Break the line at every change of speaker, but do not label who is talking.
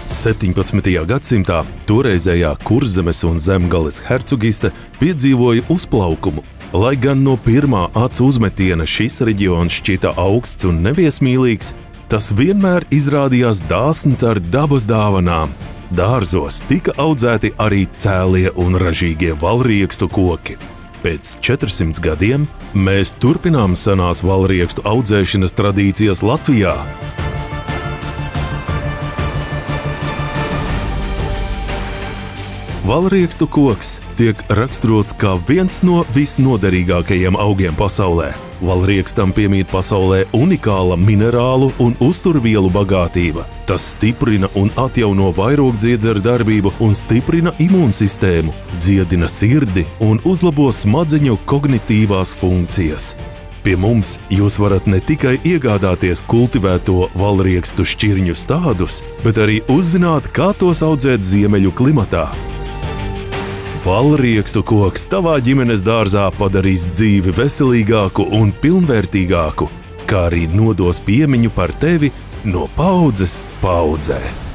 17. gadsimtā toreizējā Kurzemes un Zemgales hercogiste piedzīvoja uzplaukumu. Lai gan no pirmā acu uzmetiena šis reģions šķita augsts un neviesmīlīgs, tas vienmēr izrādījās dāsns ar dabas dāvanām. Dārzos tika audzēti arī cēlie un ražīgie valriekstu koki. Pēc 400 gadiem mēs turpinām senās valriekstu audzēšanas tradīcijas Latvijā. Valriekstu koks tiek raksturots kā viens no visnoderīgākajiem augiem pasaulē. Valriekstam piemīt pasaulē unikāla minerālu un uzturvielu bagātība. Tas stiprina un atjauno vairogdziedzeru darbību un stiprina imūnsistēmu, dziedina sirdi un uzlabo smadzeņu kognitīvās funkcijas. Pie mums jūs varat ne tikai iegādāties kultivēto valriekstu šķirņu stādus, bet arī uzzināt, kā tos audzēt ziemeļu klimatā. Valriekstu koks tavā ģimenes dārzā padarīs dzīvi veselīgāku un pilnvērtīgāku, kā arī nodos piemiņu par tevi no paudzes paudzē.